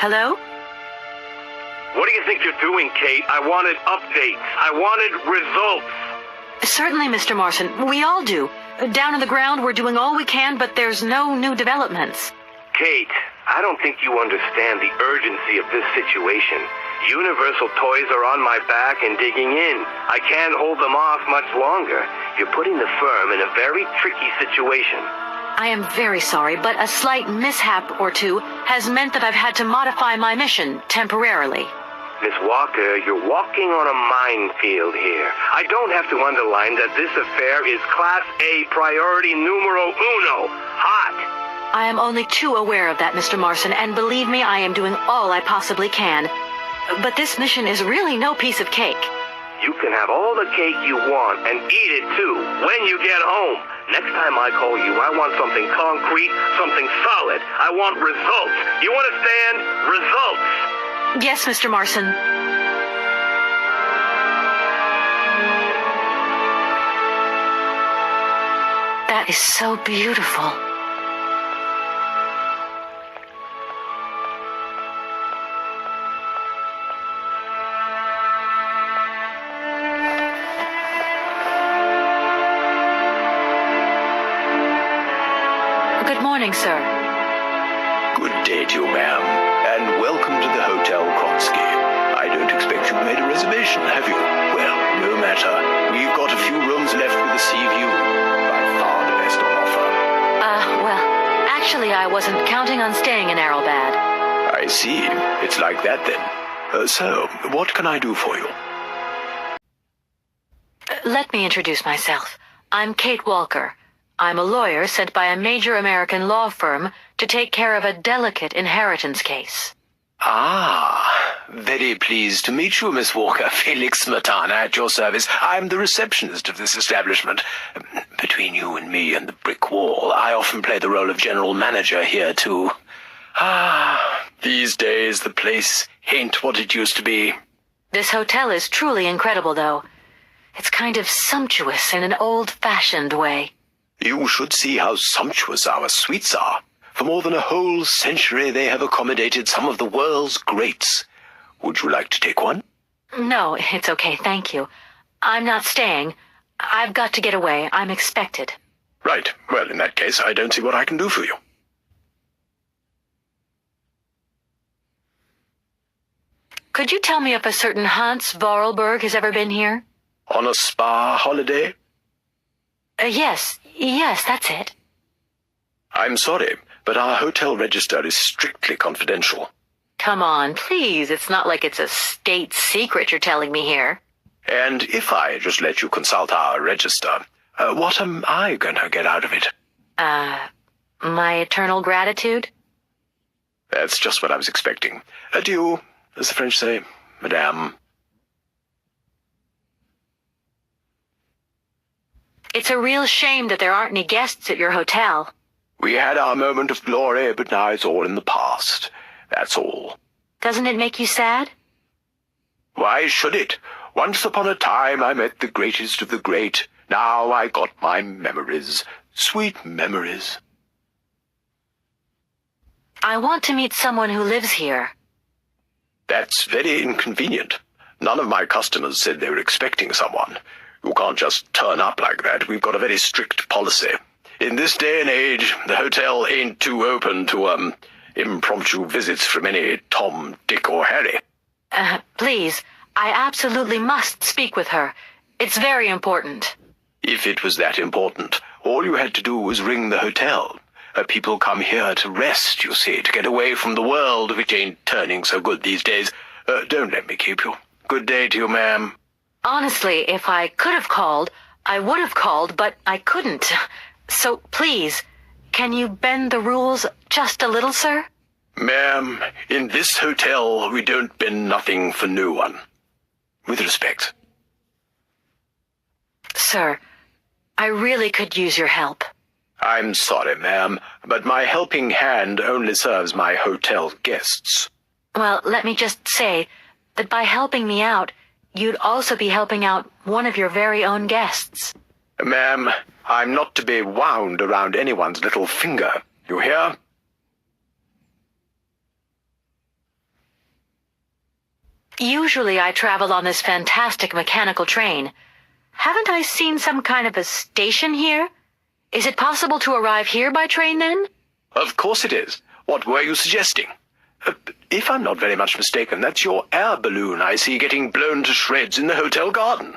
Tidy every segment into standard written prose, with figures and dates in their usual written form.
Hello? What do you think you're doing, Kate? I wanted updates. I wanted results. Certainly, Mr. Morrison. We all do. Down on the ground, we're doing all we can, but there's no new developments. Kate, I don't think you understand the urgency of this situation. Universal Toys are on my back and digging in. I can't hold them off much longer. You're putting the firm in a very tricky situation. I am very sorry, but a slight mishap or two has meant that I've had to modify my mission temporarily. Miss Walker, you're walking on a minefield here. I don't have to underline that this affair is Class A priority numero uno. Hot. I am only too aware of that, Mr. Morrison, and believe me, I am doing all I possibly can. But this mission is really no piece of cake. You can have all the cake you want and eat it too when you get home. Next time I call you, I want something concrete, something solid. I want results. You understand? Results. Yes, Mr. Morrison. That is so beautiful. Good morning, sir. Good day to you, ma'am, and welcome to the Hotel Krotsky. I don't expect you've made a reservation, have you? Well, no matter. We've got a few rooms left with a sea view. By far the best on offer. Well, actually, I wasn't counting on staying in Aralbad. I see. It's like that, then. So, what can I do for you? Let me introduce myself. I'm Kate Walker. I'm a lawyer sent by a major American law firm to take care of a delicate inheritance case. Ah, very pleased to meet you, Miss Walker. Felix Smetana at your service. I'm the receptionist of this establishment. Between you and me and the brick wall, I often play the role of general manager here, too. These days the place ain't what it used to be. This hotel is truly incredible, though. It's kind of sumptuous in an old-fashioned way. You should see how sumptuous our suites are. For more than a whole century, they have accommodated some of the world's greats. Would you like to take one? No, it's okay, thank you. I'm not staying. I've got to get away. I'm expected. Right. Well, in that case, I don't see what I can do for you. Could you tell me if a certain Hans Vorarlberg has ever been here? On a spa holiday? Yes, that's it. I'm sorry, but our hotel register is strictly confidential. Come on, please. It's not like it's a state secret you're telling me here. And if I just let you consult our register, what am I going to get out of it? My eternal gratitude? That's just what I was expecting. Adieu, as the French say, madame. It's a real shame that there aren't any guests at your hotel. We had our moment of glory, but now it's all in the past. That's all. Doesn't it make you sad? Why should it? Once upon a time I met the greatest of the great. Now I got my memories. Sweet memories. I want to meet someone who lives here. That's very inconvenient. None of my customers said they were expecting someone. You can't just turn up like that. We've got a very strict policy. In this day and age, the hotel ain't too open to, impromptu visits from any Tom, Dick, or Harry. Please, I absolutely must speak with her. It's very important. If it was that important, all you had to do was ring the hotel. People come here to rest, you see, to get away from the world, which ain't turning so good these days. Don't let me keep you. Good day to you, ma'am. Honestly, if I could have called, I would have called, but I couldn't. So, please, can you bend the rules just a little, sir? Ma'am, in this hotel, we don't bend nothing for no one. With respect. Sir, I really could use your help. I'm sorry, ma'am, but my helping hand only serves my hotel guests. Well, let me just say that by helping me out, you'd also be helping out one of your very own guests. Ma'am, I'm not to be wound around anyone's little finger. You hear? Usually I travel on this fantastic mechanical train. Haven't I seen some kind of a station here? Is it possible to arrive here by train then? Of course it is. What were you suggesting? If I'm not very much mistaken, that's your air balloon I see getting blown to shreds in the hotel garden.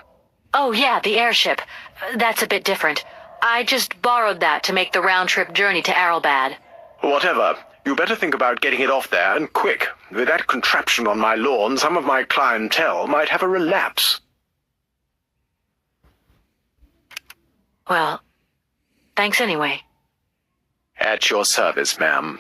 Oh yeah, the airship. That's a bit different. I just borrowed that to make the round-trip journey to Aralbad. Whatever. You better think about getting it off there, and quick. With that contraption on my lawn, some of my clientele might have a relapse. Well, thanks anyway. At your service, ma'am.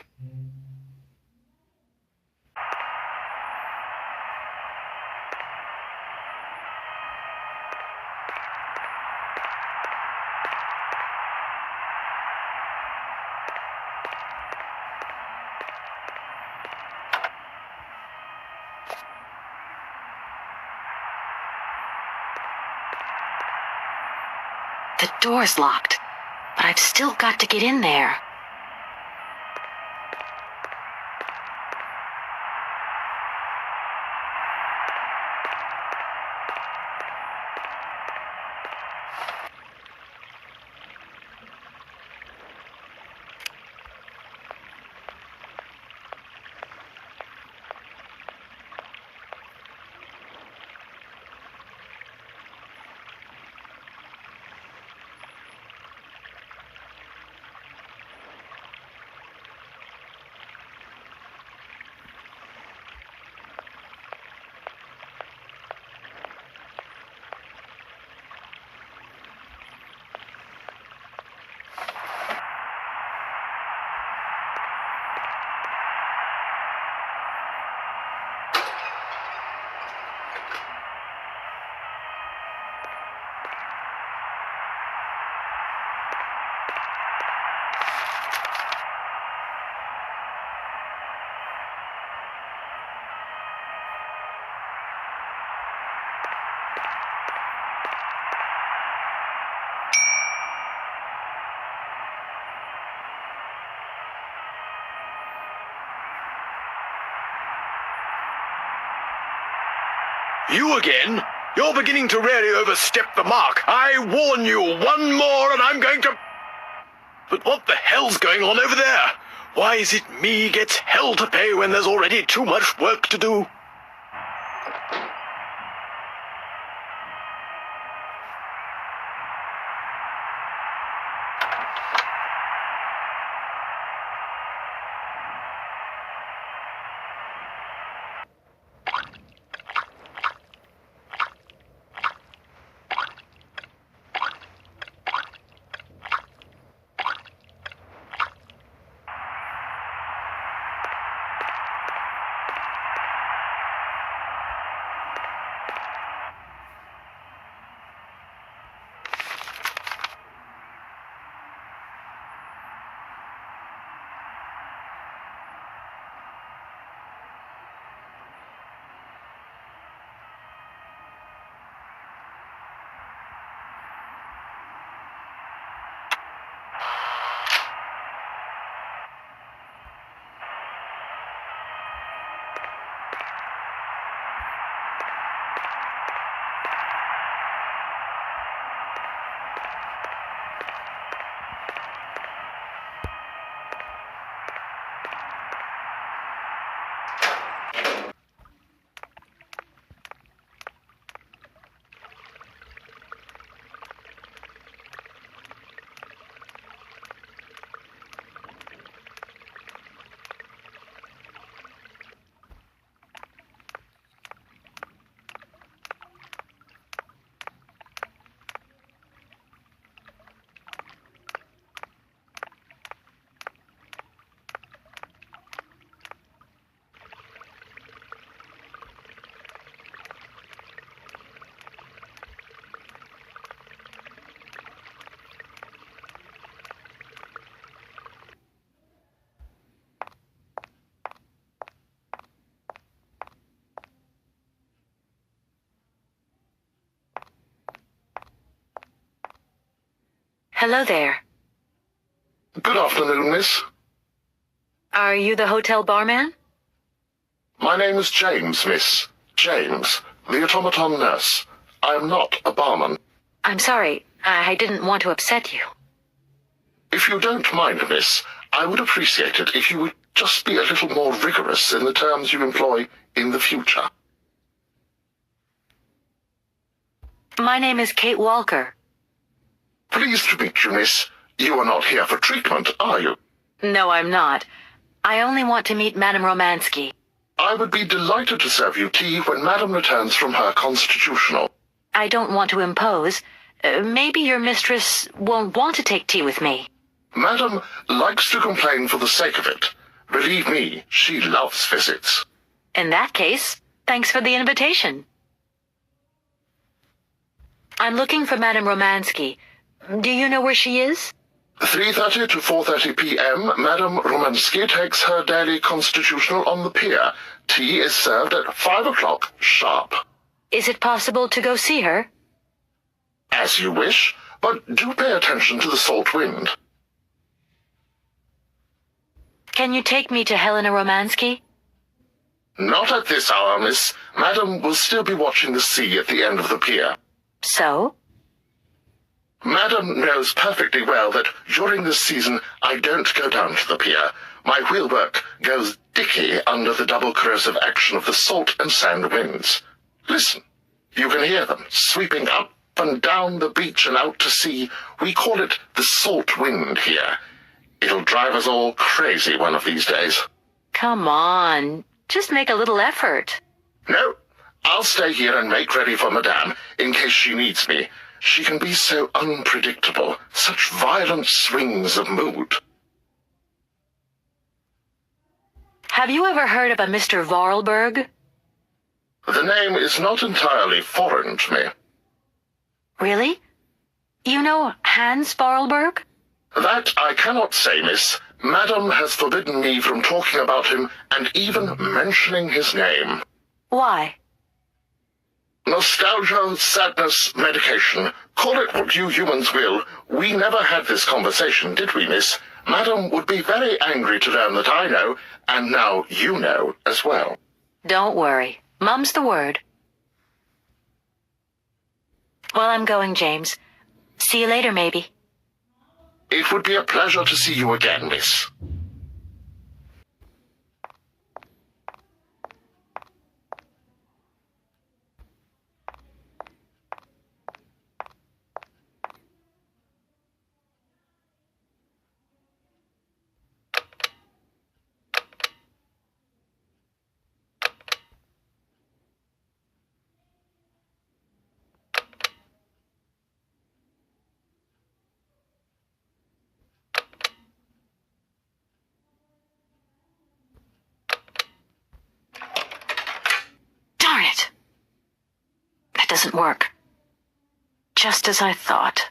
The door's locked, but I've still got to get in there. You again? You're beginning to really overstep the mark. I warn you, one more and I'm going to... But what the hell's going on over there? Why is it me gets hell to pay when there's already too much work to do? Hello there. Good afternoon, miss. Are you the hotel barman? My name is James, miss. James, the automaton nurse. I am not a barman. I'm sorry. I didn't want to upset you. If you don't mind, miss, I would appreciate it if you would just be a little more rigorous in the terms you employ in the future. My name is Kate Walker. Pleased to meet you, miss. You are not here for treatment, are you? No, I'm not. I only want to meet Madame Romansky. I would be delighted to serve you tea when Madame returns from her constitutional. I don't want to impose. Maybe your mistress won't want to take tea with me. Madame likes to complain for the sake of it. Believe me, she loves visits. In that case, thanks for the invitation. I'm looking for Madame Romansky. Do you know where she is? 3:30 to 4:30 p.m., Madame Romansky takes her daily constitutional on the pier. Tea is served at 5 o'clock sharp. Is it possible to go see her? As you wish, but do pay attention to the salt wind. Can you take me to Helena Romansky? Not at this hour, miss. Madame will still be watching the sea at the end of the pier. So? Madame knows perfectly well that during this season I don't go down to the pier. My wheelwork goes dicky under the double corrosive action of the salt and sand winds. Listen, you can hear them sweeping up and down the beach and out to sea. We call it the salt wind here. It'll drive us all crazy one of these days. Come on. Just make a little effort. No, I'll stay here and make ready for Madame in case she needs me. She can be so unpredictable, such violent swings of mood. Have you ever heard of a Mr. Vorarlberg? The name is not entirely foreign to me. Really? You know Hans Vorarlberg? That I cannot say, miss. Madame has forbidden me from talking about him and even mentioning his name. Why? Nostalgia, sadness, medication. Call it what you humans will. We never had this conversation, did we, miss? Madame would be very angry to learn that I know, and now you know as well. Don't worry. Mum's the word. Well, I'm going, James. See you later, maybe. It would be a pleasure to see you again, miss. Darn it! That doesn't work. Just as I thought.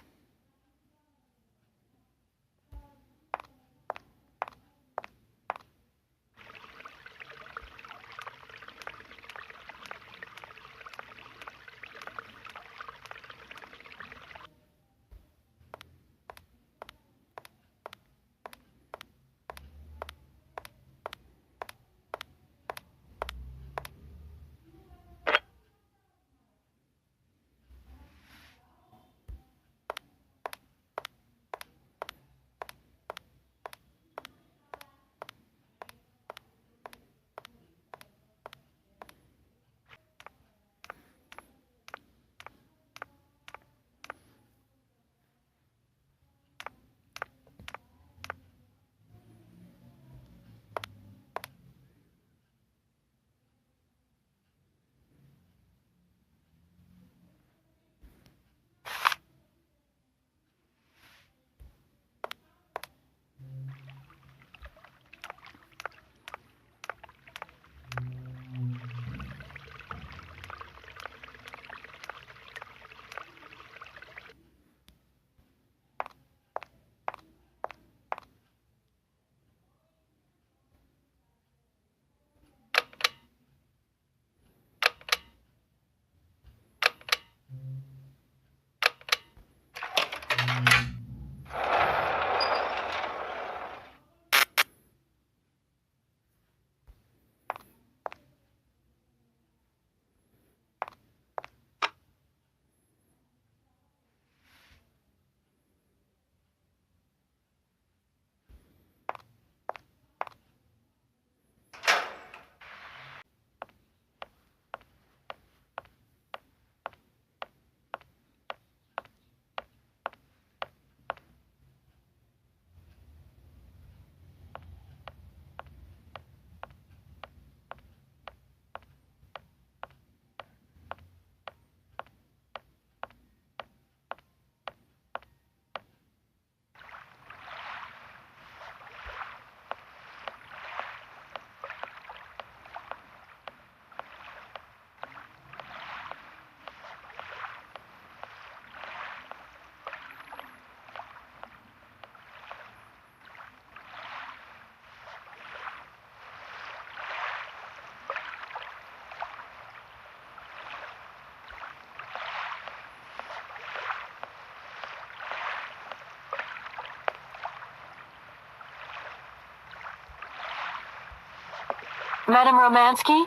Madam Romansky?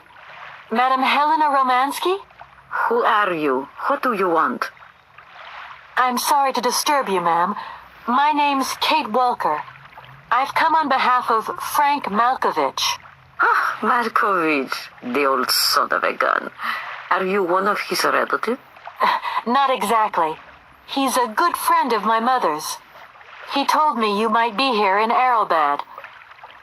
Madam Helena Romansky? Who are you? What do you want? I'm sorry to disturb you, ma'am. My name's Kate Walker. I've come on behalf of Frank Malkovich. Ah, Markovich, the old son of a gun. Are you one of his relatives? Not exactly. He's a good friend of my mother's. He told me you might be here in Aralbad.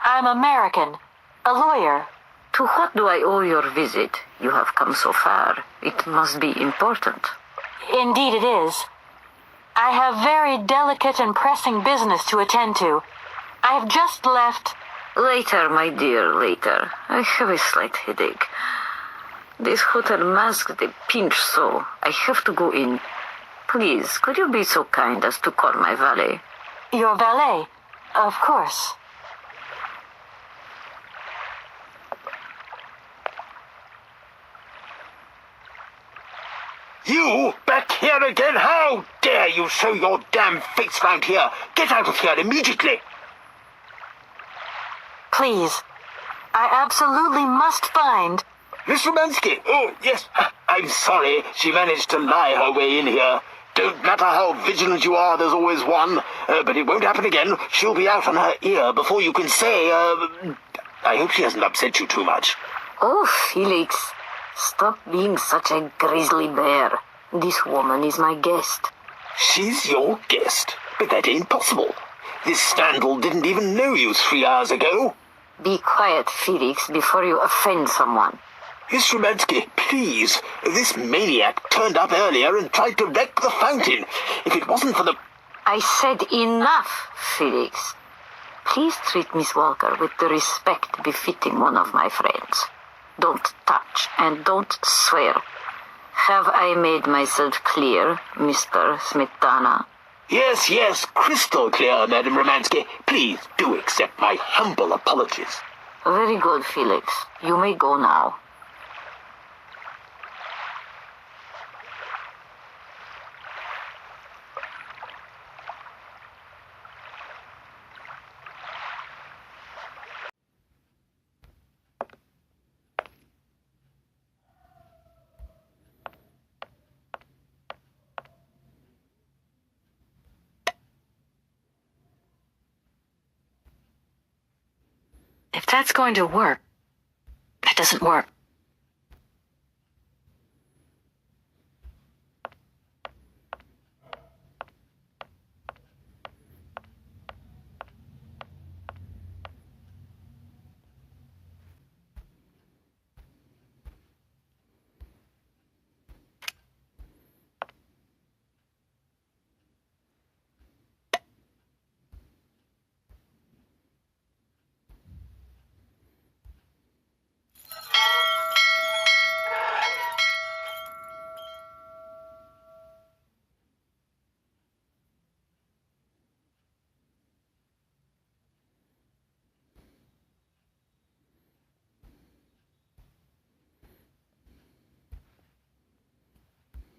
I'm American, a lawyer. To what do I owe your visit? You have come so far. It must be important. Indeed it is. I have very delicate and pressing business to attend to. I have just left... Later, my dear, later. I have a slight headache. This hotel mask, they pinch so. I have to go in. Please, could you be so kind as to call my valet? Your valet? Of course. You? Back here again? How dare you show your damn face round here? Get out of here immediately! Please. I absolutely must find... Miss Romansky! Oh, yes. I'm sorry. She managed to lie her way in here. Don't matter how vigilant you are, there's always one. But it won't happen again. She'll be out on her ear before you can say, I hope she hasn't upset you too much. Oh, Felix. Stop being such a grizzly bear. This woman is my guest. She's your guest? But that ain't possible. This Standal didn't even know you 3 hours ago. Be quiet, Felix, before you offend someone. Miss Romansky, please. This maniac turned up earlier and tried to wreck the fountain. If it wasn't for the... I said enough, Felix. Please treat Miss Walker with the respect befitting one of my friends. Don't touch and don't swear. Have I made myself clear, Mr. Smetana? Yes, crystal clear, Madam Romansky. Please do accept my humble apologies. Very good, Felix. You may go now. If that's going to work, that doesn't work.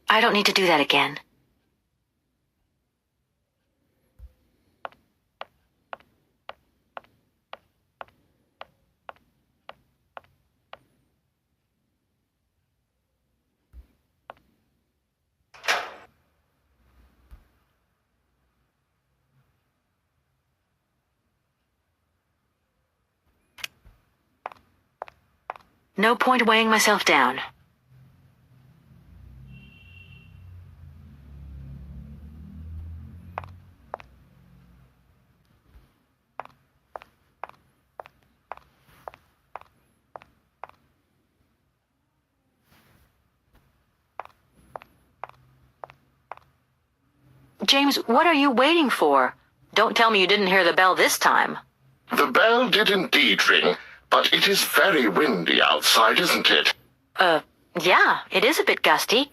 I don't need to do that again. No point weighing myself down. James, what are you waiting for? Don't tell me you didn't hear the bell this time. The bell did indeed ring, but it is very windy outside, isn't it? Yeah, it is a bit gusty.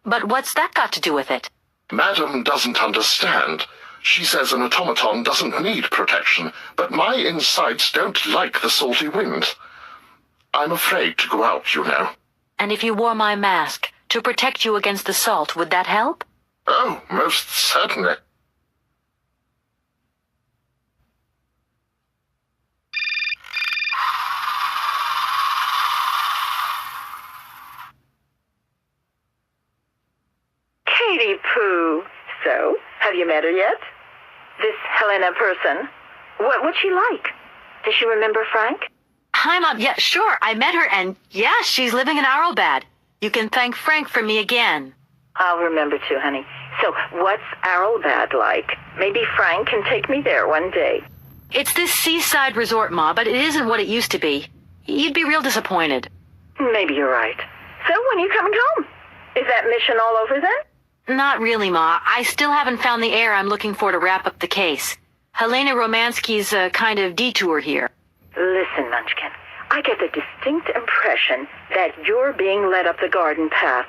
But what's that got to do with it? Madam doesn't understand. She says an automaton doesn't need protection, but my insides don't like the salty wind. I'm afraid to go out, you know. And if you wore my mask to protect you against the salt, would that help? Oh, most certainly. met her yet? This Helena person? What's she like? Does she remember Frank? Hi, Mom. Yeah, sure. I met her, and yeah, she's living in Aralbad. You can thank Frank for me again. I'll remember to, honey. So, what's Aralbad like? Maybe Frank can take me there one day. It's this seaside resort, Ma, but it isn't what it used to be. You'd be real disappointed. Maybe you're right. So, when are you coming home? Is that mission all over then? Not really, Ma. I still haven't found the heir I'm looking for to wrap up the case. Helena Romansky's a kind of detour here. Listen, Munchkin, I get the distinct impression that you're being led up the garden path.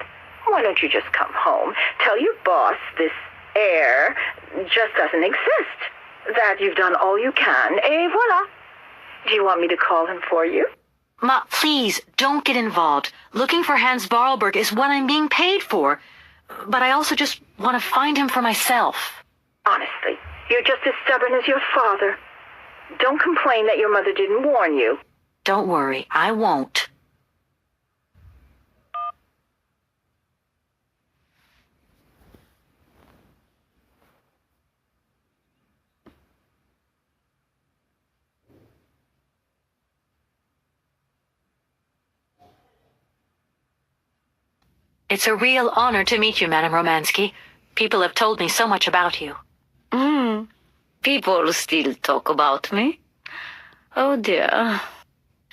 Why don't you just come home, tell your boss this heir just doesn't exist, that you've done all you can, et voila. Do you want me to call him for you? Ma, please, don't get involved. Looking for Hans Varlberg is what I'm being paid for. But I also just want to find him for myself. Honestly, you're just as stubborn as your father. Don't complain that your mother didn't warn you. Don't worry, I won't. It's a real honor to meet you, Madame Romansky. People have told me so much about you. People still talk about me? Oh, dear.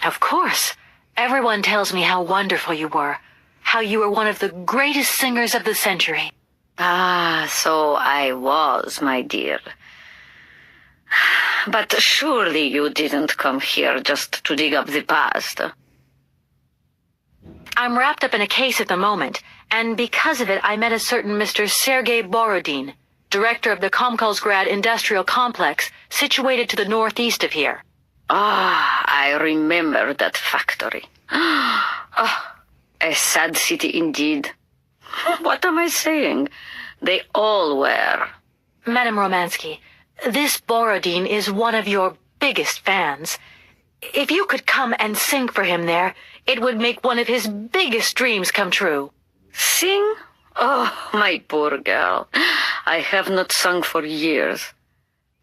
Of course. Everyone tells me how wonderful you were. How you were one of the greatest singers of the century. Ah, so I was, my dear. But surely you didn't come here just to dig up the past. I'm wrapped up in a case at the moment, and because of it I met a certain Mr. Sergei Borodin, director of the Komkolsgrad Industrial Complex, situated to the northeast of here. Ah, I remember that factory. Ah, a sad city indeed. What am I saying? They all were. Madame Romansky, this Borodin is one of your biggest fans. If you could come and sing for him there, it would make one of his biggest dreams come true. Sing? Oh, my poor girl. I have not sung for years.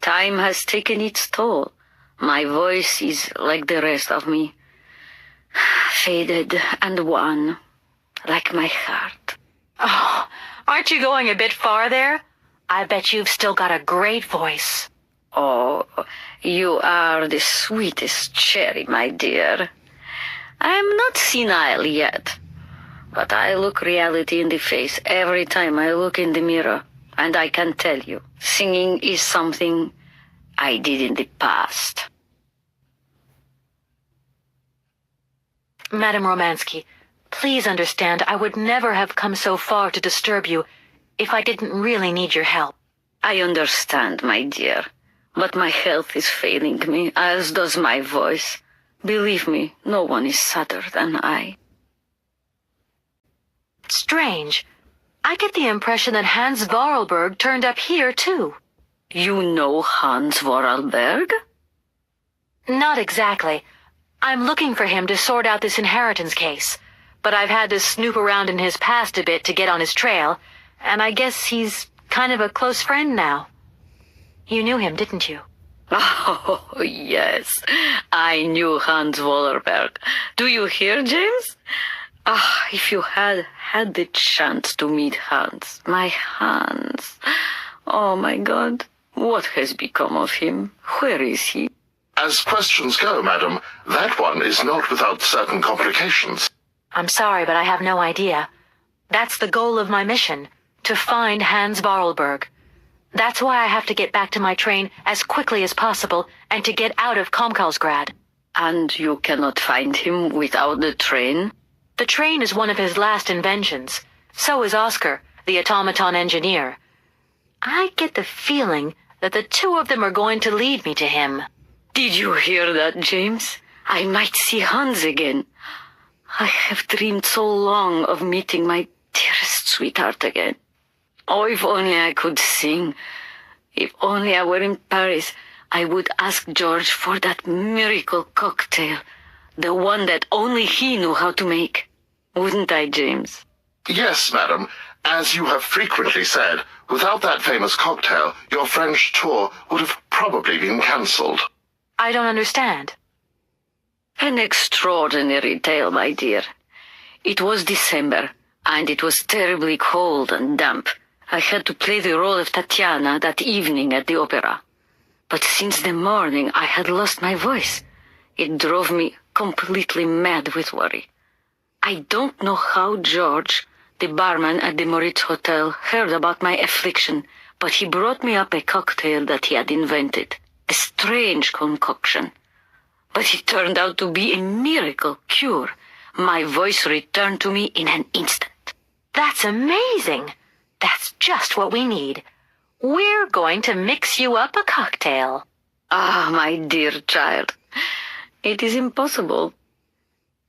Time has taken its toll. My voice is like the rest of me. Faded and wan, like my heart. Oh, aren't you going a bit far there? I bet you've still got a great voice. Oh, you are the sweetest cherry, my dear. I'm not senile yet, but I look reality in the face every time I look in the mirror, and I can tell you, singing is something I did in the past. Madame Romansky, please understand I would never have come so far to disturb you if I didn't really need your help. I understand, my dear, but my health is failing me, as does my voice. Believe me, no one is sadder than I. Strange. I get the impression that Hans Varlberg turned up here, too. You know Hans Vorarlberg? Not exactly. I'm looking for him to sort out this inheritance case, but I've had to snoop around in his past a bit to get on his trail, and I guess he's kind of a close friend now. You knew him, didn't you? Oh, yes. I knew Hans Vorarlberg. Do you hear, James? Ah, if you had had the chance to meet Hans. My Hans. Oh, my God. What has become of him? Where is he? As questions go, madam, that one is not without certain complications. I'm sorry, but I have no idea. That's the goal of my mission, to find Hans Varlberg. That's why I have to get back to my train as quickly as possible and to get out of Komkolsgrad. And you cannot find him without the train? The train is one of his last inventions. So is Oscar, the automaton engineer. I get the feeling that the two of them are going to lead me to him. Did you hear that, James? I might see Hans again. I have dreamed so long of meeting my dearest sweetheart again. Oh, if only I could sing. If only I were in Paris, I would ask George for that miracle cocktail. The one that only he knew how to make. Wouldn't I, James? Yes, madam, As you have frequently said, without that famous cocktail, your French tour would have probably been cancelled. I don't understand. An extraordinary tale, my dear. It was December, and it was terribly cold and damp. I had to play the role of Tatiana that evening at the opera. But since the morning, I had lost my voice. It drove me completely mad with worry. I don't know how George, the barman at the Moritz Hotel, heard about my affliction, but he brought me up a cocktail that he had invented. A strange concoction. But it turned out to be a miracle cure. My voice returned to me in an instant. That's amazing. That's just what we need. We're going to mix you up a cocktail. Ah, my dear child. It is impossible.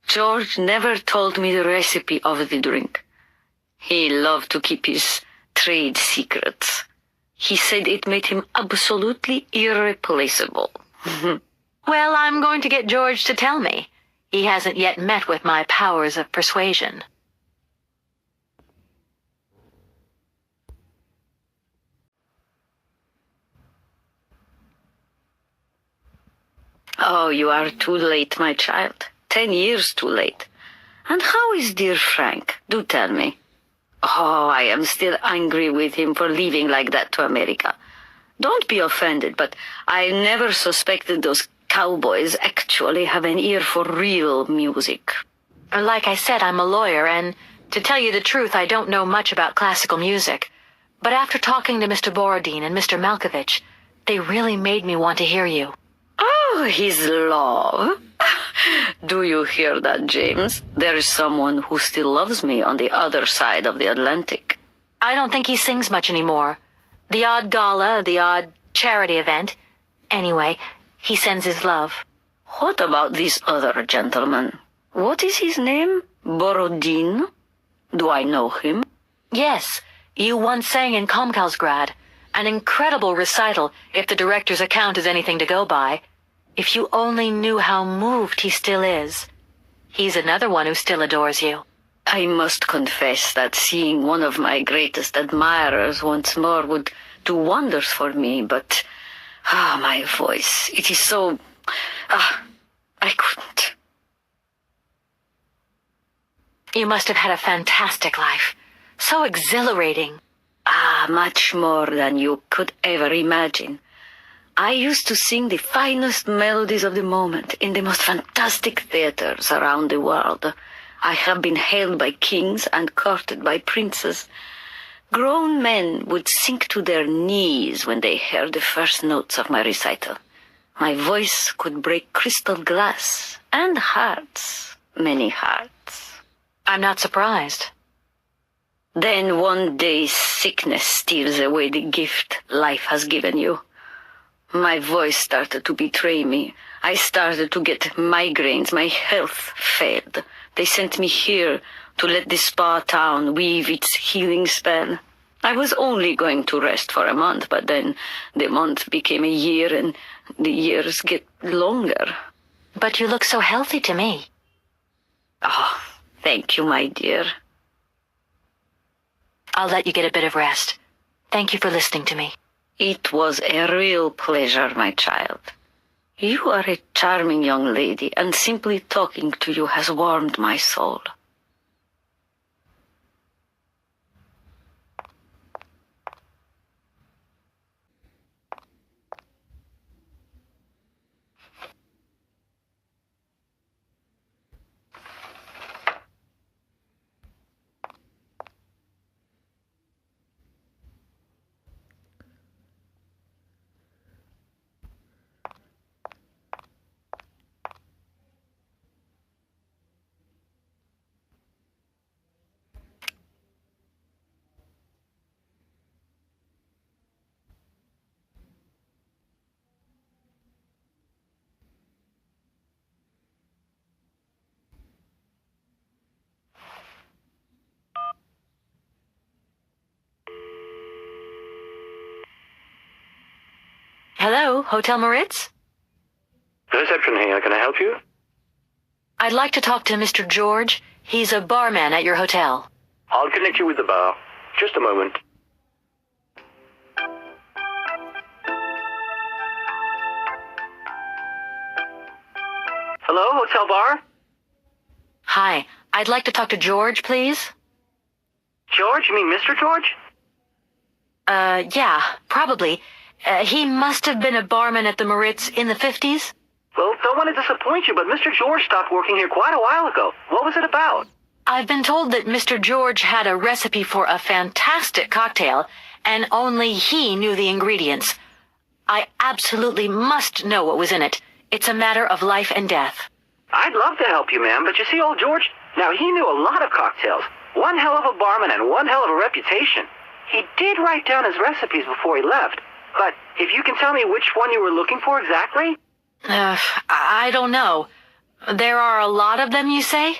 George never told me the recipe of the drink. He loved to keep his trade secrets. He said it made him absolutely irreplaceable. Well, I'm going to get George to tell me. He hasn't yet met with my powers of persuasion. Oh, you are too late, my child. 10 years too late. And how is dear Frank? Do tell me. Oh, I am still angry with him for leaving like that to America. Don't be offended, but I never suspected those cowboys actually have an ear for real music. Like I said, I'm a lawyer, and to tell you the truth, I don't know much about classical music. But after talking to Mr. Borodin and Mr. Malkovich, they really made me want to hear you. Oh, his love. Do you hear that, James? There is someone who still loves me on the other side of the Atlantic. I don't think he sings much anymore. The odd gala, the odd charity event. Anyway, he sends his love. What about this other gentleman? What is his name? Borodin? Do I know him? Yes, you once sang in Komkalsgrad. An incredible recital, if the director's account is anything to go by. If you only knew how moved he still is. He's another one who still adores you. I must confess that seeing one of my greatest admirers once more would do wonders for me, but... my voice, it is so... I couldn't. You must have had a fantastic life. So exhilarating. Much more than you could ever imagine. I used to sing the finest melodies of the moment in the most fantastic theaters around the world. I have been hailed by kings and courted by princes. Grown men would sink to their knees when they heard the first notes of my recital. My voice could break crystal glass and hearts, many hearts. I'm not surprised. Then one day sickness steals away the gift life has given you. My voice started to betray me. I started to get migraines. My health failed. They sent me here to let the spa town weave its healing spell. I was only going to rest for a month, but then the month became a year and the years get longer. But you look so healthy to me. Oh, thank you, my dear. I'll let you get a bit of rest. Thank you for listening to me. It was a real pleasure, my child. You are a charming young lady, and simply talking to you has warmed my soul. Hello, Hotel Moritz? Reception here. Can I help you? I'd like to talk to Mr. George. He's a barman at your hotel. I'll connect you with the bar. Just a moment. Hello, Hotel Bar? Hi, I'd like to talk to George, please. George? You mean Mr. George? Yeah, probably. He must have been a barman at the Maritz in the 50s. Well, don't want to disappoint you, but Mr. George stopped working here quite a while ago. What was it about? I've been told that Mr. George had a recipe for a fantastic cocktail, and only he knew the ingredients. I absolutely must know what was in it. It's a matter of life and death. I'd love to help you, ma'am, but you see, old George, now he knew a lot of cocktails. One hell of a barman and one hell of a reputation. He did write down his recipes before he left, but if you can tell me which one you were looking for exactly? I don't know. There are a lot of them, you say?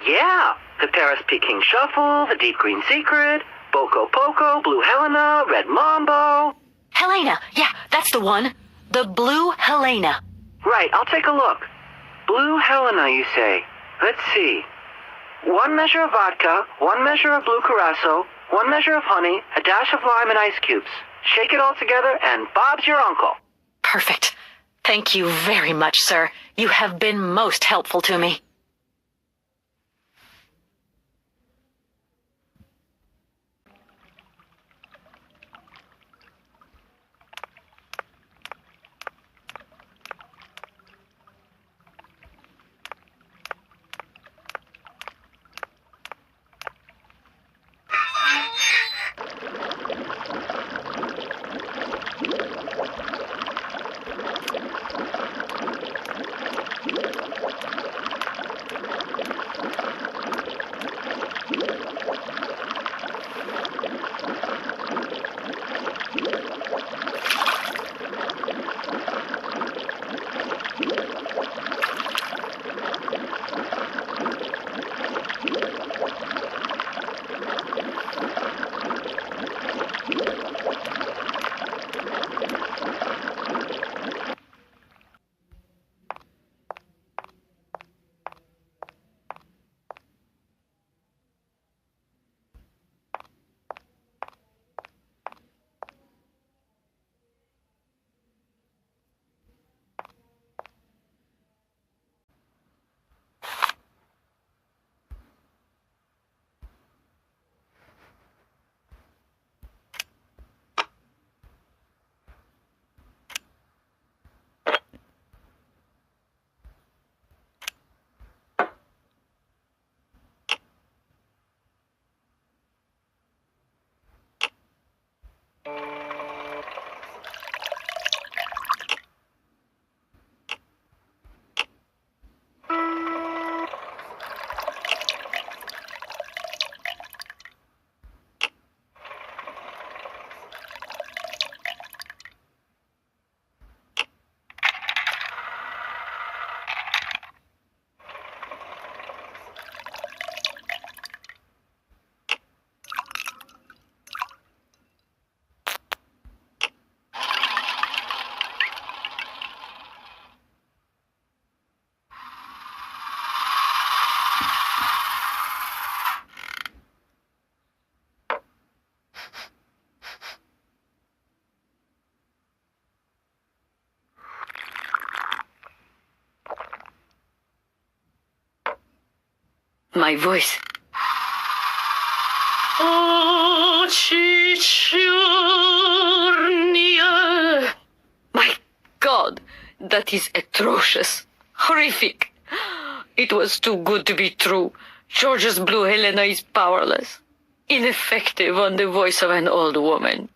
Yeah, the Paris Peking Shuffle, the Deep Green Secret, Boco Poco, Blue Helena, Red Mambo. Helena, yeah, that's the one. The Blue Helena. Right, I'll take a look. Blue Helena, you say? Let's see. 1 measure of vodka, 1 measure of blue curacao, 1 measure of honey, a dash of lime and ice cubes. Shake it all together, and Bob's your uncle. Perfect. Thank you very much, sir. You have been most helpful to me. My voice. Oh, Chichurnia. My God, that is atrocious. Horrific. It was too good to be true. George's Blue Helena is powerless. Ineffective on the voice of an old woman.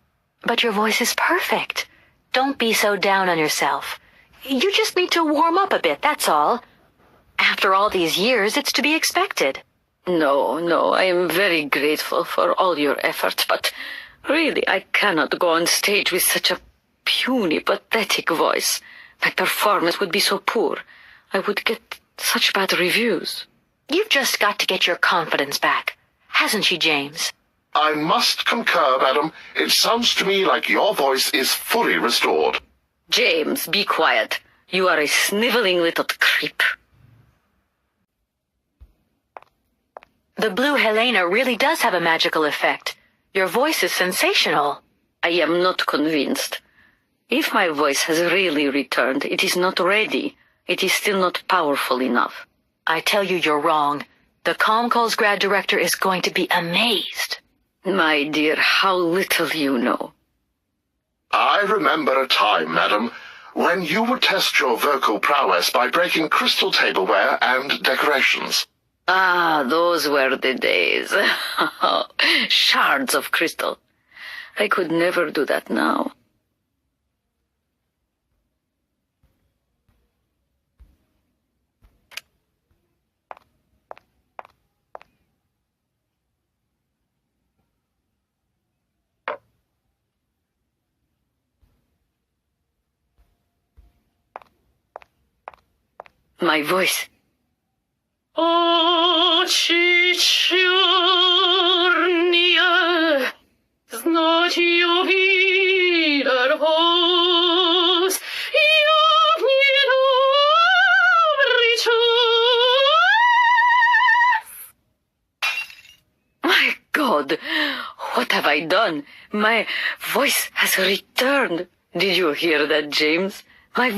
But your voice is perfect. Don't be so down on yourself. You just need to warm up a bit, that's all. After all these years, it's to be expected. No, I am very grateful for all your efforts, but really I cannot go on stage with such a puny, pathetic voice. My performance would be so poor. I would get such bad reviews. You've just got to get your confidence back. Hasn't she, James? I must concur, madam. It sounds to me like your voice is fully restored. James, be quiet. You are a sniveling little creep. The Blue Helena really does have a magical effect. Your voice is sensational. I am not convinced. If my voice has really returned, it is not ready. It is still not powerful enough. I tell you, you're wrong. The ComCalls grad director is going to be amazed. My dear, how little you know. I remember a time, madam, when you would test your vocal prowess by breaking crystal tableware and decorations. Ah, those were the days. Shards of crystal. I could never do that now. My voice. Очи черные, знатью видар воз, я в недобрый час. My God, what have I done? My voice has returned. Did you hear that, James? My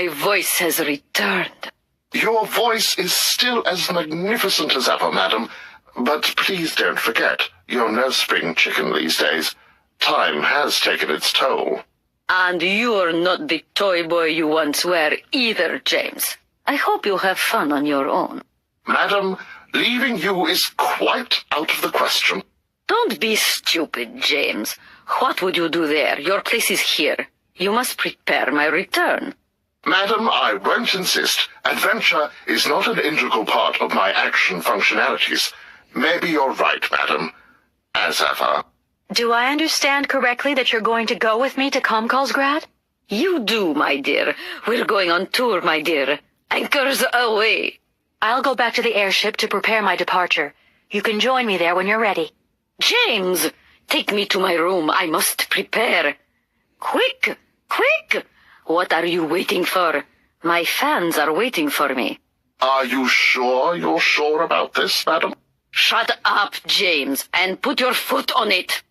voice has returned. Your voice is still as magnificent as ever, madam. But please don't forget, you're no spring chicken these days. Time has taken its toll. And you're not the toy boy you once were either, James. I hope you have fun on your own. Madam, leaving you is quite out of the question. Don't be stupid, James. What would you do there? Your place is here. You must prepare my return. Madam, I won't insist. Adventure is not an integral part of my action functionalities. Maybe you're right, madam. As ever. Do I understand correctly that you're going to go with me to ComCalls grad? You do, my dear. We're going on tour, my dear. Anchors away. I'll go back to the airship to prepare my departure. You can join me there when you're ready. James, take me to my room. I must prepare. Quick, quick! What are you waiting for? My fans are waiting for me. Are you sure you're sure about this, madam? Shut up, James, and put your foot on it.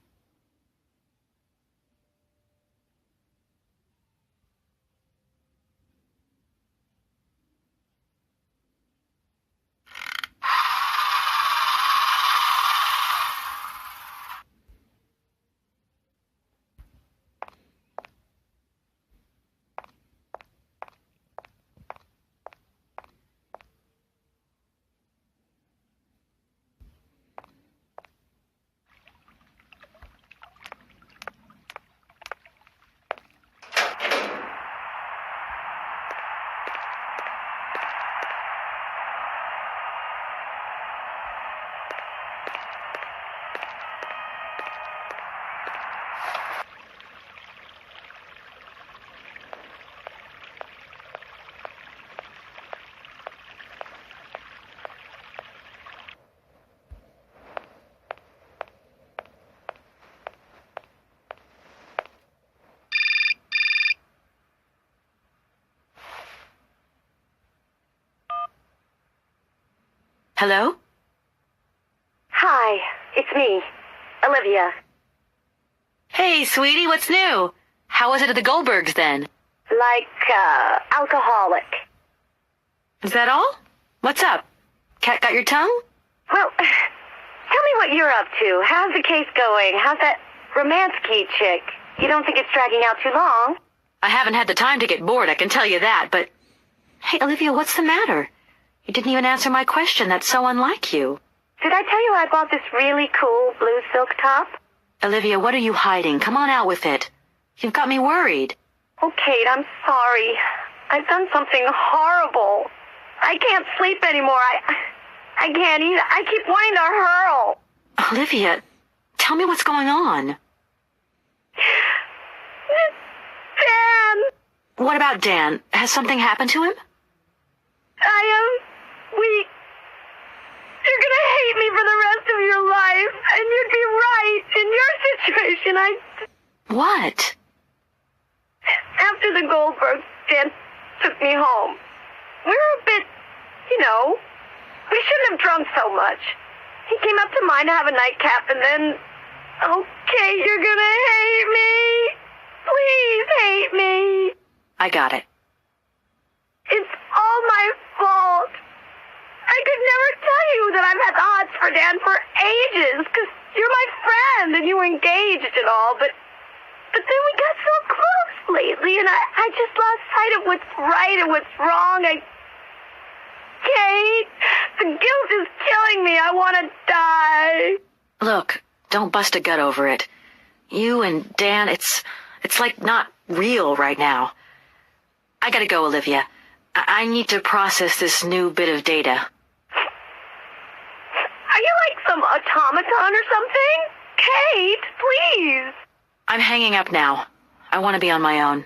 Hello? Hi, it's me, Olivia. Hey, sweetie, what's new? How was it at the Goldbergs, then? Alcoholic. Is that all? What's up? Cat got your tongue? Well, tell me what you're up to. How's the case going? How's that Romansky chick? You don't think it's dragging out too long? I haven't had the time to get bored, I can tell you that, but... Hey, Olivia, what's the matter? You didn't even answer my question. That's so unlike you. Did I tell you I bought this really cool blue silk top? Olivia, what are you hiding? Come on out with it. You've got me worried. Oh, Kate, I'm sorry. I've done something horrible. I can't sleep anymore. I can't eat. I keep wanting to hurl. Olivia, tell me what's going on. Dan! What about Dan? Has something happened to him? You're gonna hate me for the rest of your life, and you'd be right. In your situation, What? After the Goldbergs, Dan took me home. We were a bit, we shouldn't have drunk so much. He came up to mine to have a nightcap, and then... Oh, Kate, you're gonna hate me. Please hate me. I got it. It's all my fault. I could never tell you that I've had the hots for Dan for ages, because you're my friend and you were engaged and all, but then we got so close lately, and I just lost sight of what's right and what's wrong. Kate, the guilt is killing me. I want to die. Look, don't bust a gut over it. You and Dan, it's like not real right now. I gotta go, Olivia. I need to process this new bit of data. Are you like some automaton or something? Kate, please. I'm hanging up now. I want to be on my own.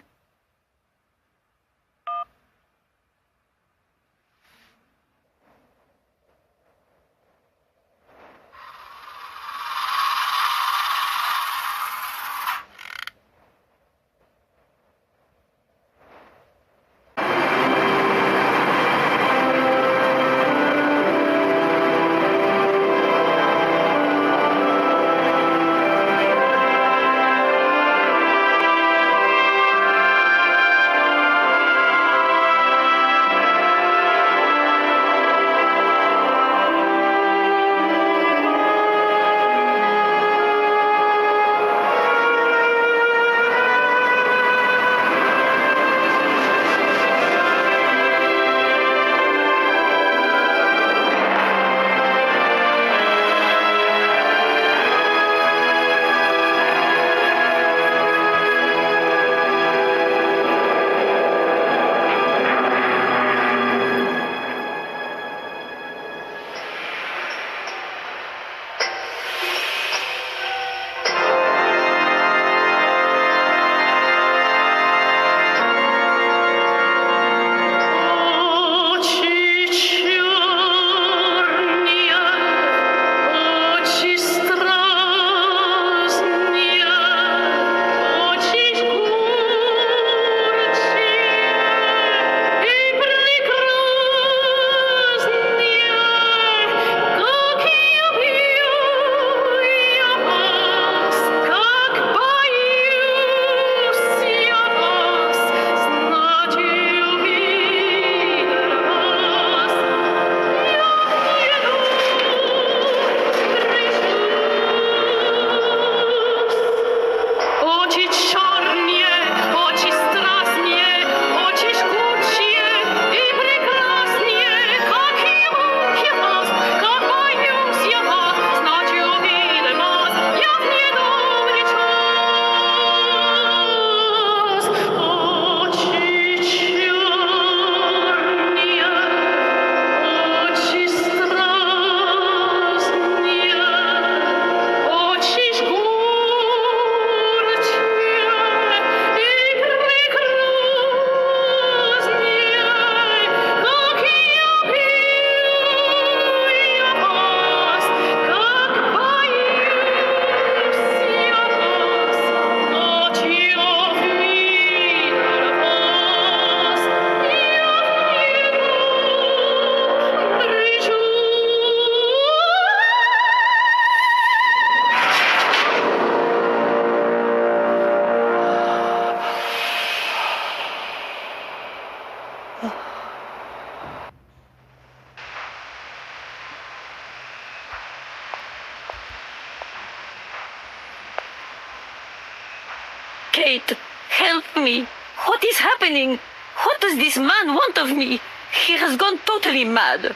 Kate, help me. What is happening? What does this man want of me? He has gone totally mad.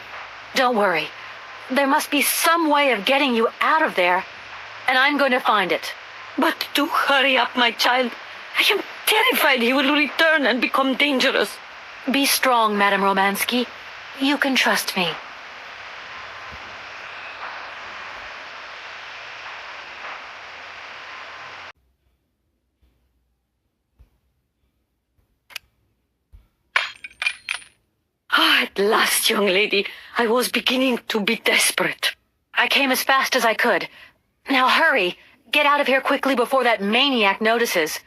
Don't worry. There must be some way of getting you out of there, and I'm going to find it. But do hurry up, my child. I am terrified he will return and become dangerous. Be strong, Madame Romansky. You can trust me. At last, young lady. I was beginning to be desperate. I came as fast as I could. Now hurry. Get out of here quickly before that maniac notices.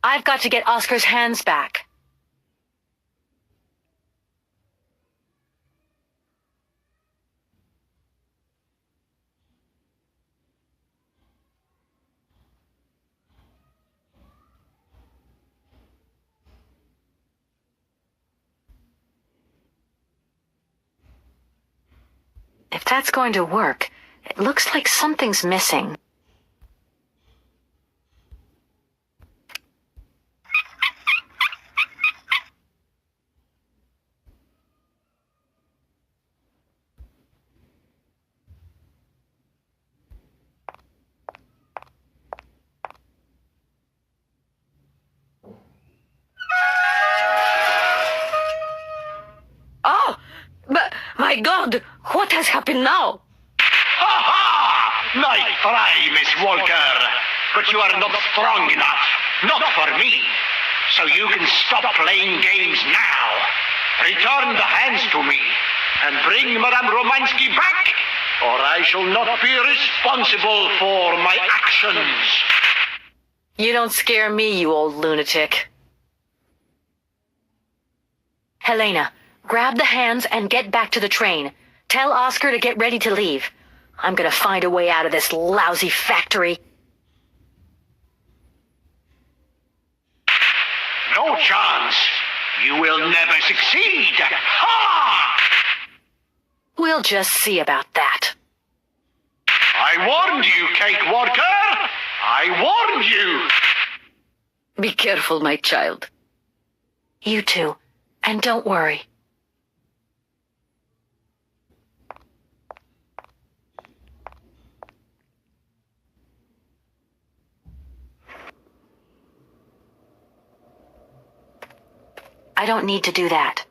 I've got to get Oscar's hands back. If that's going to work, it looks like something's missing. Oh, but my God, what has happened now? Ha-ha! Nice try, Miss Walker. But you are not strong enough. Not for me. So you can stop playing games now. Return the hands to me. And bring Madame Romansky back, or I shall not be responsible for my actions. You don't scare me, you old lunatic. Helena, grab the hands and get back to the train. Tell Oscar to get ready to leave. I'm gonna find a way out of this lousy factory. No chance. You will never succeed. Ha! We'll just see about that. I warned you, Cake Walker. I warned you. Be careful, my child. You too. And don't worry. I don't need to do that.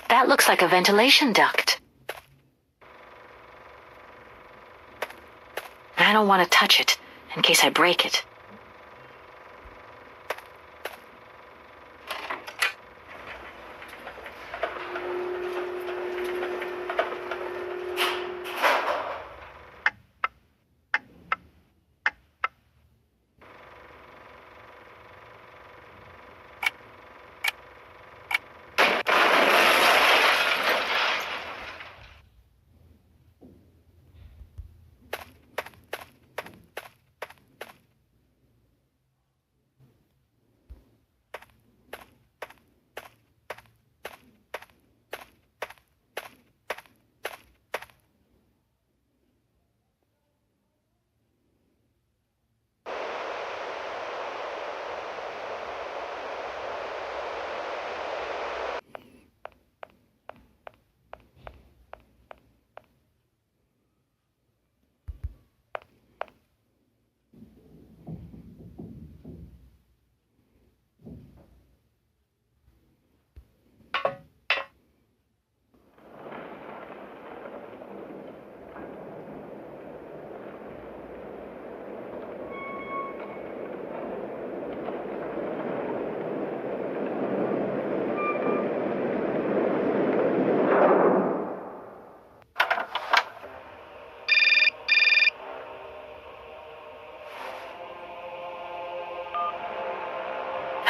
That looks like a ventilation duct. I don't want to touch it, in case I break it.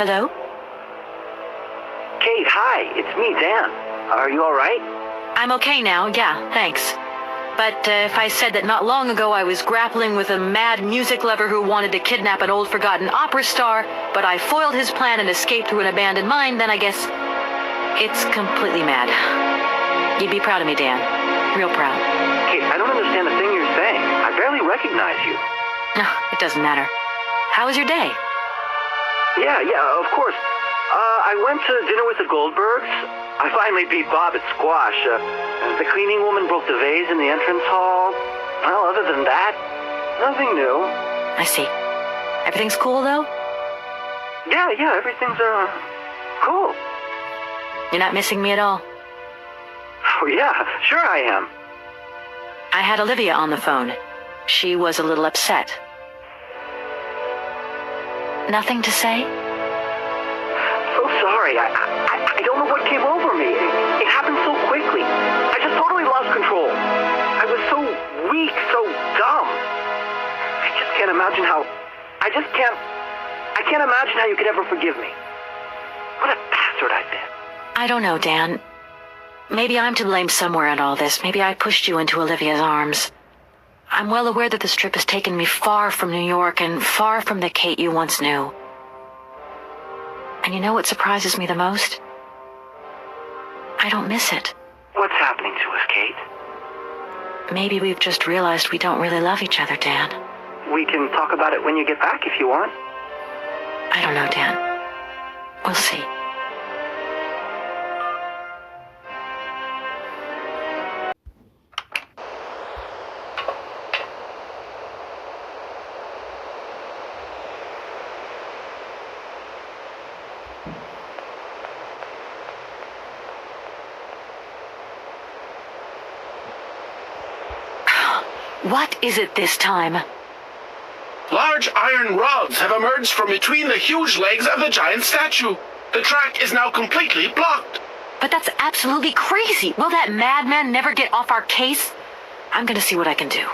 Hello? Kate, hi. It's me, Dan. Are you all right? I'm okay now, yeah, thanks. But if I said that not long ago I was grappling with a mad music lover who wanted to kidnap an old forgotten opera star, but I foiled his plan and escaped through an abandoned mine, then I guess it's completely mad. You'd be proud of me, Dan. Real proud. Kate, I don't understand a thing you're saying. I barely recognize you. It doesn't matter. How was your day? Yeah, of course. I went to dinner with the Goldbergs. I finally beat Bob at squash. The cleaning woman broke the vase in the entrance hall. Well, other than that, nothing new. I see. Everything's cool, though? Yeah, everything's, cool. You're not missing me at all? Oh, yeah, sure I am. I had Olivia on the phone. She was a little upset. Nothing to say? So sorry. I don't know what came over me. It happened so quickly. I just totally lost control. I was so weak, so dumb. I just can't imagine how... I can't imagine how you could ever forgive me. What a bastard I've been. I don't know, Dan. Maybe I'm to blame somewhere in all this. Maybe I pushed you into Olivia's arms. I'm well aware that this trip has taken me far from New York and far from the Kate you once knew. And you know what surprises me the most? I don't miss it. What's happening to us, Kate? Maybe we've just realized we don't really love each other, Dan. We can talk about it when you get back if you want. I don't know, Dan. We'll see. What is it this time? Large iron rods have emerged from between the huge legs of the giant statue. The track is now completely blocked. But that's absolutely crazy. Will that madman never get off our case? I'm gonna see what I can do.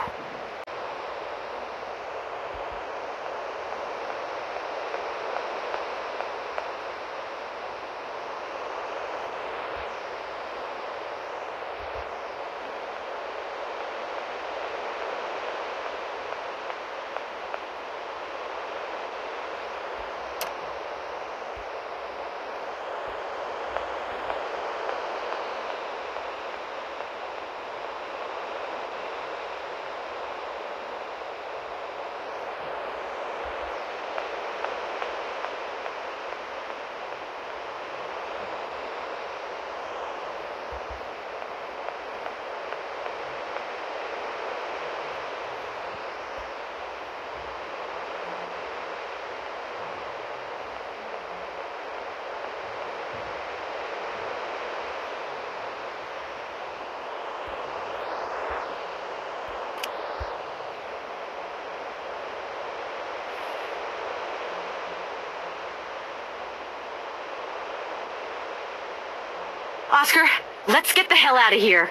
Oscar, let's get the hell out of here.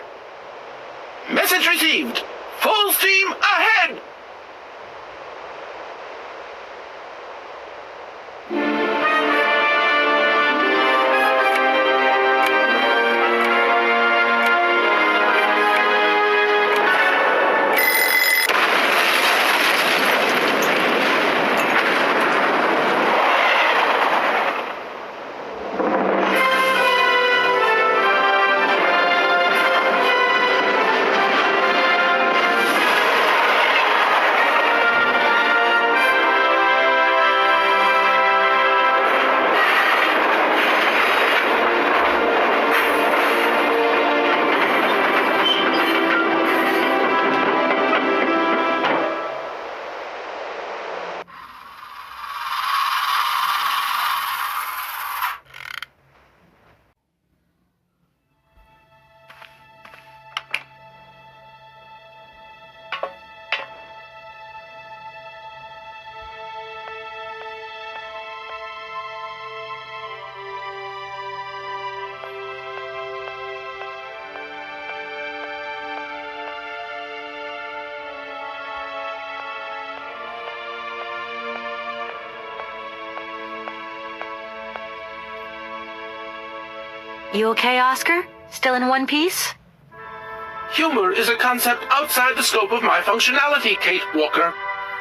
Message received. Full steam ahead! You okay, Oscar? Still in one piece? Humor is a concept outside the scope of my functionality, Kate Walker.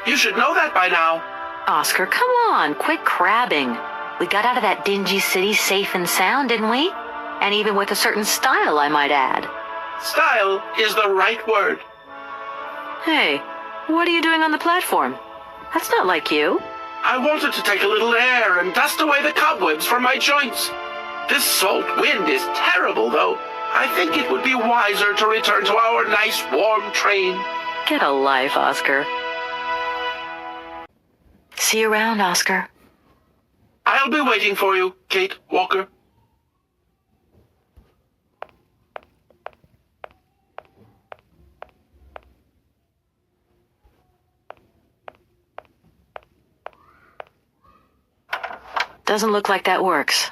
You should know that by now. Oscar, come on, quit crabbing. We got out of that dingy city safe and sound, didn't we? And even with a certain style, I might add. Style is the right word. Hey, what are you doing on the platform? That's not like you. I wanted to take a little air and dust away the cobwebs from my joints. This salt wind is terrible, though. I think it would be wiser to return to our nice warm train. Get a life, Oscar. See see you around, Oscar. I'll be waiting for you, Kate Walker. Doesn't look like that works.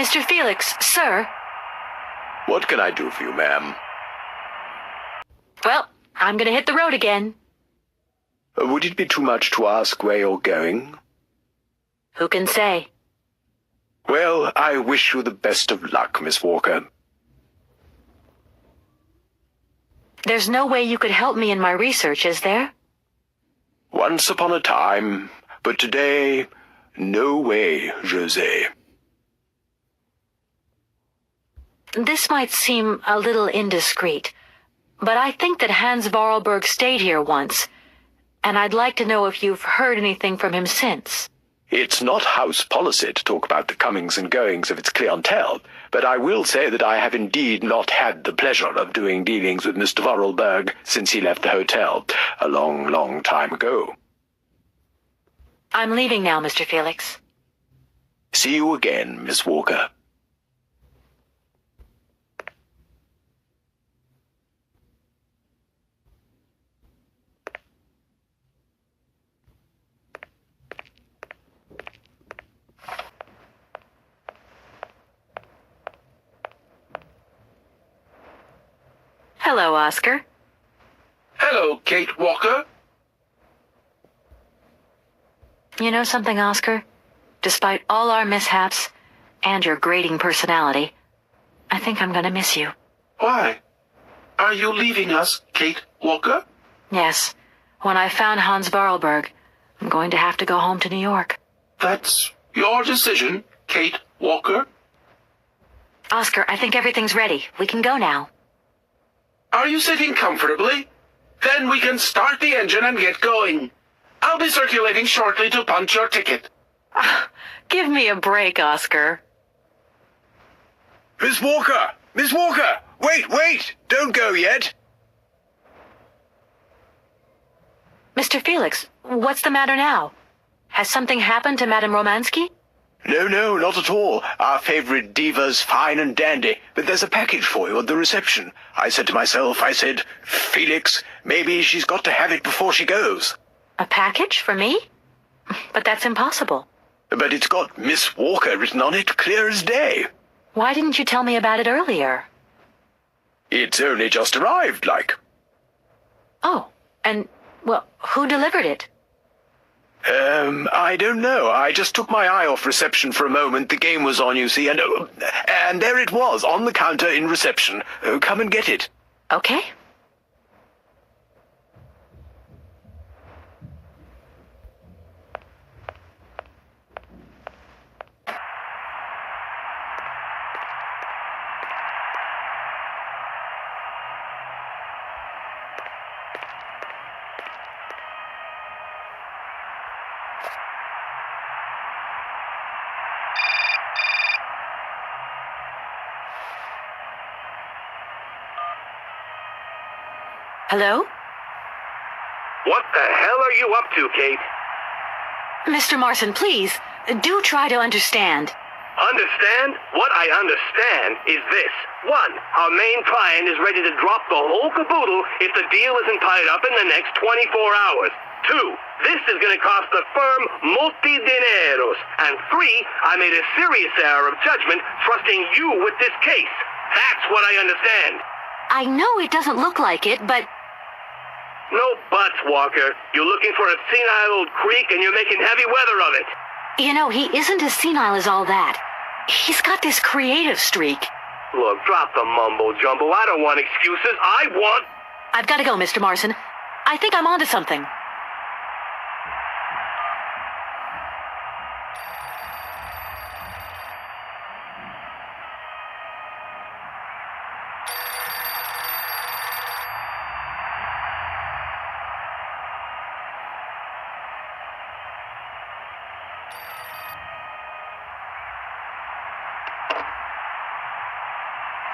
Mr. Felix, sir. What can I do for you, ma'am? Well, I'm gonna hit the road again. Would it be too much to ask where you're going? Who can say? Well, I wish you the best of luck, Miss Walker. There's no way you could help me in my research, is there? Once upon a time, but today, no way, José. This might seem a little indiscreet, but I think that Hans Vorarlberg stayed here once, and I'd like to know if you've heard anything from him since. It's not house policy to talk about the comings and goings of its clientele, but I will say that I have indeed not had the pleasure of doing dealings with Mr. Vorarlberg since he left the hotel a long, long time ago. I'm leaving now, Mr. Felix. See you again, Miss Walker. Hello, Oscar. Hello, Kate Walker. You know something, Oscar? Despite all our mishaps and your grating personality, I think I'm gonna miss you. Why? Are you leaving us, Kate Walker? Yes. When I found Hans Vorarlberg, I'm going to have to go home to New York. That's your decision, Kate Walker? Oscar, I think everything's ready. We can go now. Are you sitting comfortably? Then we can start the engine and get going. I'll be circulating shortly to punch your ticket. Give me a break, Oscar. Miss Walker! Miss Walker! Wait! Don't go yet! Mr. Felix, what's the matter now? Has something happened to Madame Romansky? No, not at all. Our favorite diva's fine and dandy. But there's a package for you at the reception. I said to myself, Felix, maybe she's got to have it before she goes. A package for me? But that's impossible. But it's got Miss Walker written on it, clear as day. Why didn't you tell me about it earlier? It's only just arrived, like. Oh, and, well, who delivered it? I don't know. I just took my eye off reception for a moment. The game was on, you see, and there it was, on the counter in reception. Come and get it. Okay. Hello? What the hell are you up to, Kate? Mr. Marson, please, do try to understand. Understand? What I understand is this. 1, our main client is ready to drop the whole caboodle if the deal isn't tied up in the next 24 hours. 2, this is going to cost the firm multi-dineros. And 3, I made a serious error of judgment trusting you with this case. That's what I understand. I know it doesn't look like it, but... No buts, Walker. You're looking for a senile old creek and you're making heavy weather of it. You know, he isn't as senile as all that. He's got this creative streak. Look, drop the mumbo-jumbo. I don't want excuses. I want... I've got to go, Mr. Marson. I think I'm onto something.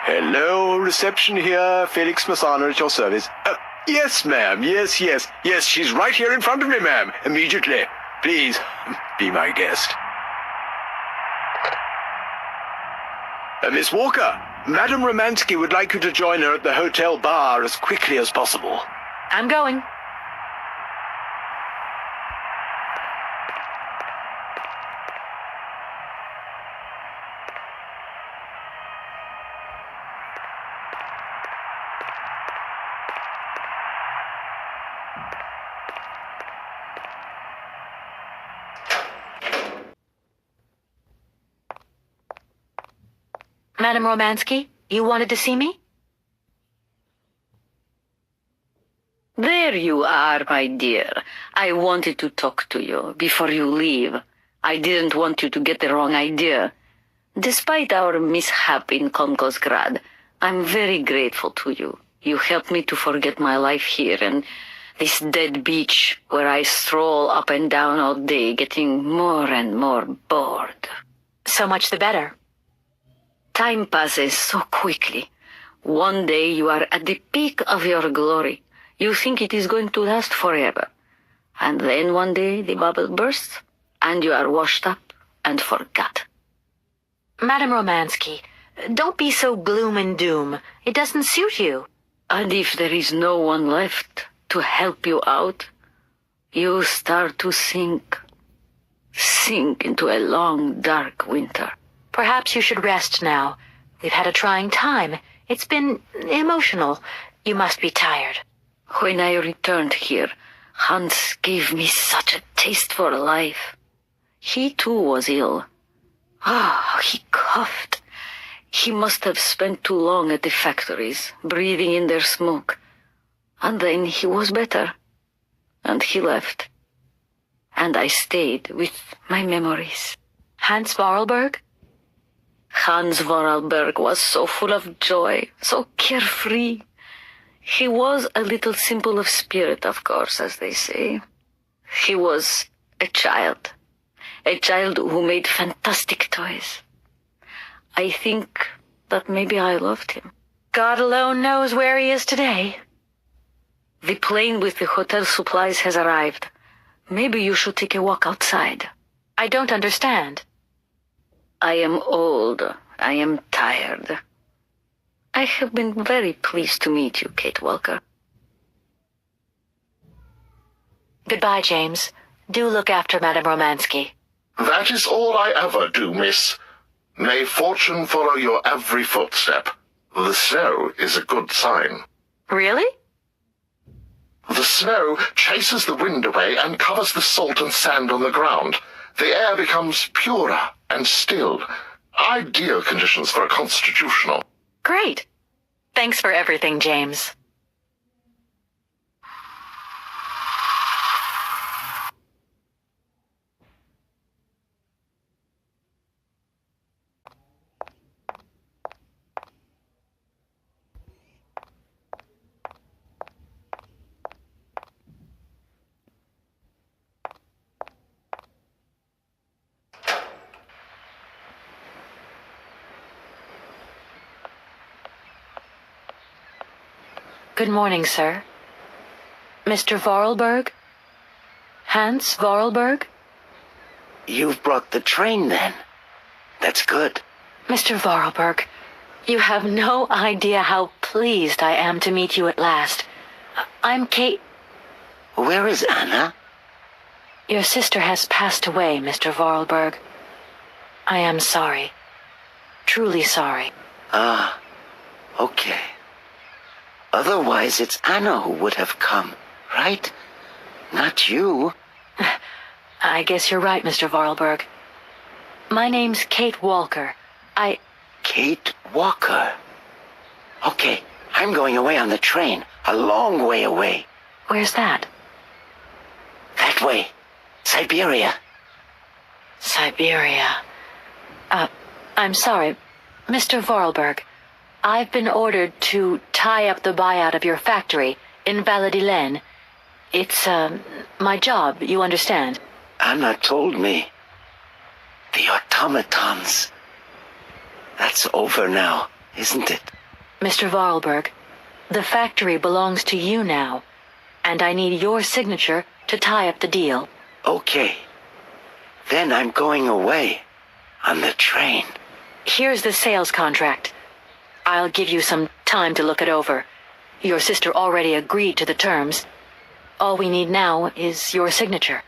Hello, reception here. Felix Massana at your service. Yes, ma'am. Yes. She's right here in front of me, ma'am. Immediately. Please, be my guest. Miss Walker, Madam Romansky would like you to join her at the hotel bar as quickly as possible. I'm going. Madam Romansky, you wanted to see me? There you are, my dear. I wanted to talk to you before you leave. I didn't want you to get the wrong idea. Despite our mishap in Konkosgrad, I'm very grateful to you. You helped me to forget my life here and this dead beach where I stroll up and down all day, getting more and more bored. So much the better. Time passes so quickly. One day you are at the peak of your glory. You think it is going to last forever. And then one day the bubble bursts, and you are washed up and forgot. Madam Romansky, don't be so gloom and doom. It doesn't suit you. And if there is no one left to help you out, you start to sink into a long, dark winter. Perhaps you should rest now. We've had a trying time. It's been emotional. You must be tired. When I returned here, Hans gave me such a taste for life. He too was ill. He coughed. He must have spent too long at the factories, breathing in their smoke. And then he was better. And he left. And I stayed with my memories. Hans Vorarlberg? Hans Vorarlberg was so full of joy, so carefree. He was a little simple of spirit, of course, as they say. He was a child who made fantastic toys. I think that maybe I loved him. God alone knows where he is today. The plane with the hotel supplies has arrived. Maybe you should take a walk outside. I don't understand. I am old. I am tired. I have been very pleased to meet you, Kate Walker. Goodbye, James. Do look after Madame Romansky. That is all I ever do, miss. May fortune follow your every footstep. The snow is a good sign. Really? The snow chases the wind away and covers the salt and sand on the ground. The air becomes purer and still. Ideal conditions for a constitutional. Great. Thanks for everything, James. Good morning, sir. Mr. Vorarlberg? Hans Vorarlberg? You've brought the train, then. That's good. Mr. Vorarlberg, you have no idea how pleased I am to meet you at last. I'm Kate... Where is Anna? Your sister has passed away, Mr. Vorarlberg. I am sorry. Truly sorry. Ah, okay. Otherwise, it's Anna who would have come, right? Not you. I guess you're right, Mr. Vorarlberg. My name's Kate Walker. Kate Walker? Okay, I'm going away on the train. A long way away. Where's that? That way. Syberia. Syberia. I'm sorry. Mr. Vorarlberg, I've been ordered to tie up the buyout of your factory in Valladolid. It's, my job, you understand. Anna told me. The automatons. That's over now, isn't it? Mr. Vorarlberg, the factory belongs to you now, and I need your signature to tie up the deal. Okay. Then I'm going away on the train. Here's the sales contract. I'll give you some time to look it over. Your sister already agreed to the terms. All we need now is your signature.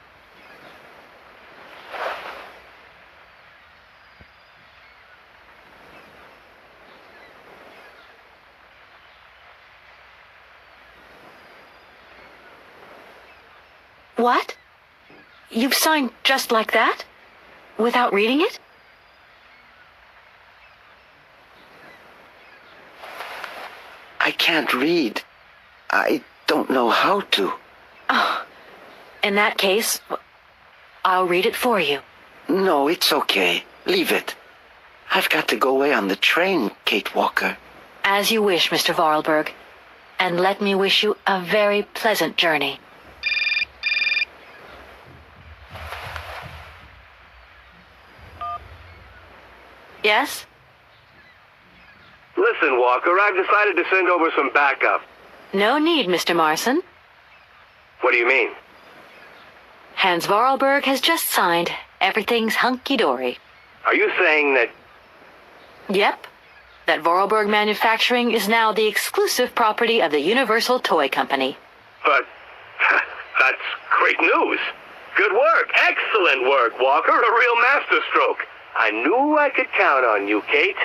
What? You've signed just like that? Without reading it? I can't read. I don't know how to. Oh, in that case, I'll read it for you. No, it's okay. Leave it. I've got to go away on the train, Kate Walker. As you wish, Mr. Vorarlberg. And let me wish you a very pleasant journey. Yes? Listen, Walker, I've decided to send over some backup. No need, Mr. Marson. What do you mean? Hans Vorarlberg has just signed. Everything's hunky-dory. Are you saying that... Yep. That Vorarlberg Manufacturing is now the exclusive property of the Universal Toy Company. But... that's great news. Good work. Excellent work, Walker. A real masterstroke. I knew I could count on you, Kate.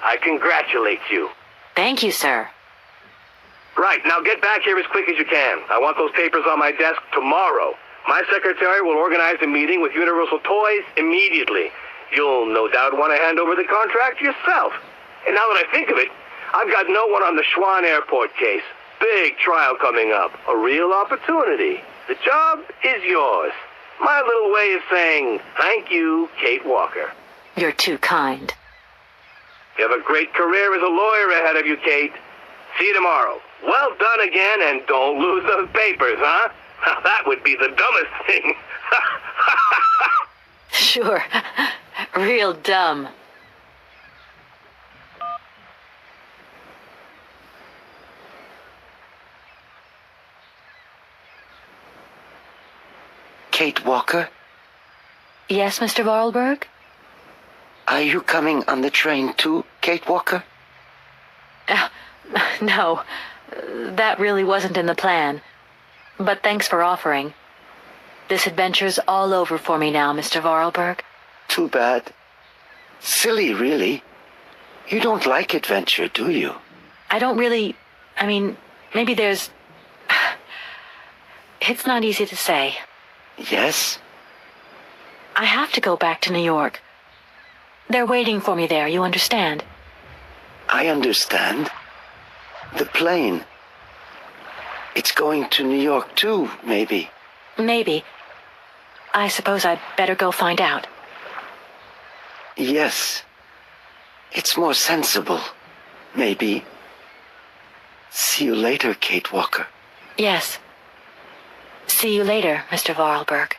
I congratulate you. Thank you, sir. Right, now get back here as quick as you can. I want those papers on my desk tomorrow. My secretary will organize a meeting with Universal Toys immediately. You'll no doubt want to hand over the contract yourself. And now that I think of it, I've got no one on the Schwann Airport case. Big trial coming up. A real opportunity. The job is yours. My little way of saying thank you, Kate Walker. You're too kind. You have a great career as a lawyer ahead of you, Kate. See you tomorrow. Well done again, and don't lose those papers, huh? That would be the dumbest thing. Sure. Real dumb. Kate Walker? Yes, Mr. Vorarlberg? Are you coming on the train too, Kate Walker? No. That really wasn't in the plan. But thanks for offering. This adventure's all over for me now, Mr. Vorarlberg. Too bad. Silly, really. You don't like adventure, do you? I don't really... I mean, maybe there's... It's not easy to say. Yes? I have to go back to New York. They're waiting for me there, you understand? I understand. The plane. It's going to New York too, maybe. Maybe. I suppose I'd better go find out. Yes. It's more sensible. Maybe. See you later, Kate Walker. Yes. See you later, Mr. Vorarlberg.